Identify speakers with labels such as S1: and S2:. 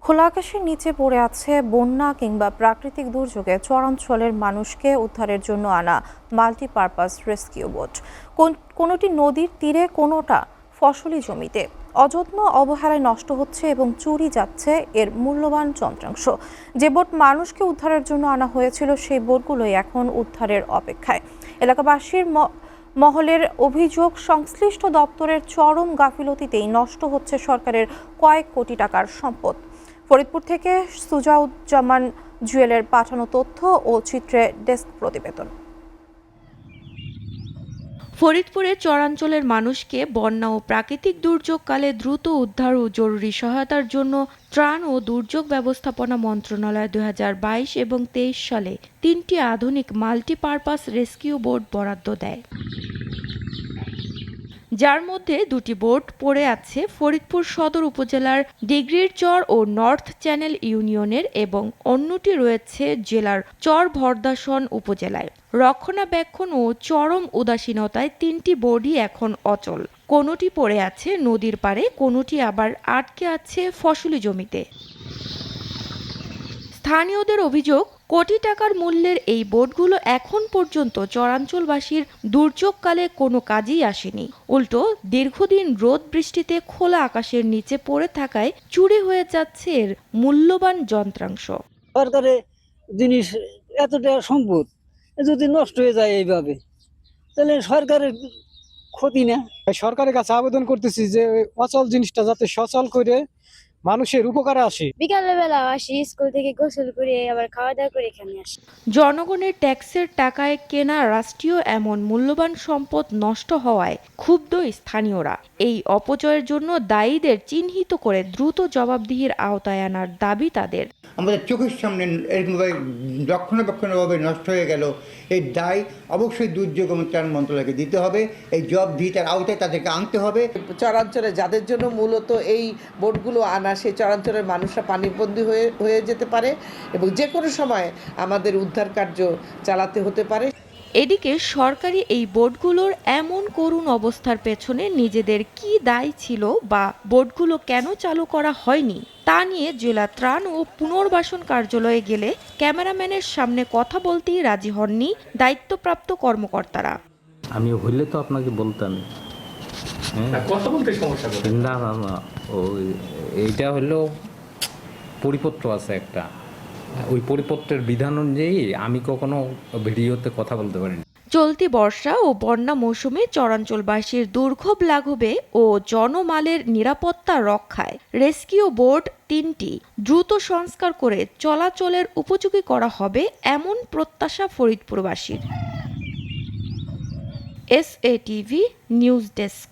S1: খোলা আকাশের নিচে পড়ে আছে বন্যা কিংবা প্রাকৃতিক দুর্যোগে চরাঞ্চলের মানুষকে উদ্ধারের জন্য আনা মাল্টিপারপাস রেস্কিউ বোট। কোনোটি নদীর তীরে, কোনোটা ফসলি জমিতে অযত্ন অবহেলায় নষ্ট হচ্ছে এবং চুরি যাচ্ছে এর মূল্যবান যন্ত্রাংশ। যে বোট মানুষকে উদ্ধারের জন্য আনা হয়েছিল সেই বোটগুলোই এখন উদ্ধারের অপেক্ষায়। এলাকাবাসীর মহলের অভিযোগ, সংশ্লিষ্ট দপ্তরের চরম গাফিলতিতেই নষ্ট হচ্ছে সরকারের কয়েক কোটি টাকার সম্পদ। ফরিদপুর থেকে সুজাউজ্জামান জুয়েলের পাঠানো তথ্য ও চিত্রে ডেস্ক প্রতিবেদন।
S2: ফরিদপুরে চরাঞ্চলের মানুষকে বন্যা ও প্রাকৃতিক দুর্যোগকালে দ্রুত উদ্ধার ও জরুরি সহায়তার জন্য ত্রাণ ও দুর্যোগ ব্যবস্থাপনা মন্ত্রণালয় 2022 এবং 23 সালে 3টি আধুনিক মাল্টিপারপাস রেস্কিউ বোট বরাদ্দ দেয়, যার মধ্যে 2টি বোট পড়ে আছে ফরিদপুর সদর উপজেলার ডিগ্রিরচর ও নর্থ চ্যানেল ইউনিয়নের এবং অন্যটি রয়েছে জেলার চরভদ্রাসন উপজেলায়। রক্ষণাবেক্ষণ ও চরম উদাসীনতায় 3টি বোটই এখন অচল। কোনোটি পড়ে আছে নদীর পাড়ে, কোনোটি আবার আটকে আছে ফসলি জমিতে। স্থানীয়দের অভিযোগ, কোটি টাকার মূল্যের এই বোটগুলো এখন পর্যন্ত চরাঞ্চলবাসীর দুর্যোগকালে কোনো কাজেই আসেনি। উল্টো দীর্ঘদিন রোদ বৃষ্টিতে খোলা আকাশের নিচে পড়ে থাকায় চুরি হয়ে যাচ্ছে এর মূল্যবান যন্ত্রাংশ।
S3: সরকারের জিনিস এতটা সম্পদ যদি নষ্ট হয়ে যায় এইভাবে, তাহলে সরকারের ক্ষতি না।
S4: সরকারের কাছে আবেদন করতেছি যে অচল জিনিসটা যাতে সচল করে মানুষের উপকারে আসে।
S5: বিকালে বেলা আসি, স্কুল থেকে গোসল করে আবার খাওয়া দাওয়া করে এখানে আসি।
S2: জনগণের ট্যাক্সের টাকায় কেনা রাষ্ট্রীয় এমন মূল্যবান সম্পদ নষ্ট হওয়ায় ক্ষুব্ধ স্থানীয়রা। এই অপচয়ের জন্য দায়ীদের চিহ্নিত করে দ্রুত জবাবদিহির আওতায় আনার দাবি তাদের।
S6: আমাদের চোখের সামনে এরকমভাবে রক্ষণাবেক্ষণভাবে নষ্ট হয়ে গেল, এই দায় অবশ্যই দুর্যোগ এবং ত্রাণ মন্ত্রণালয়কে দিতে হবে। এই জবাবদিহিতার আওতায় তাদেরকে আনতে হবে।
S7: চরাঞ্চলে যাদের জন্য মূলত এই বোটগুলো আনা, সেই চরাঞ্চলের মানুষরা পানিবন্দী হয়ে যেতে পারে এবং যে কোনো সময় আমাদের উদ্ধার কার্য চালাতে হতে পারে।
S2: এদিকে সরকারি এই বোটগুলোর এমন করুণ অবস্থার পেছনে নিজেদের কি দায় ছিল বা বোটগুলো কেন চালু করা হয়নি তা নিয়ে জেলা ত্রাণ ও পুনর্বাসন কার্যালয়ে গেলে ক্যামেরাম্যানের সামনে কথা বলতেই রাজি হননি দায়িত্বপ্রাপ্ত কর্মকর্তারা।
S8: আমি হইলে তো আপনাকে বলতাম।
S9: কথা বলতে সমস্যা
S8: না না না, এইটা হলো পরিপত্র আছে একটা, ওই পরিপত্রের বিধান অনুযায়ী আমি কখনো ভিডিওতে কথা বলতে পারিনি।
S2: চলতি বর্ষা ও বন্যা মৌসুমে চরাঞ্চলবাসীর দুর্ভোগ লাঘবে ও জনমালের নিরাপত্তা রক্ষায় রেস্কিউ বোট 3টি দ্রুত সংস্কার করে চলাচলের উপযোগী করা হবে এমন প্রত্যাশা ফরিদপুরবাসীর। SATV news desk.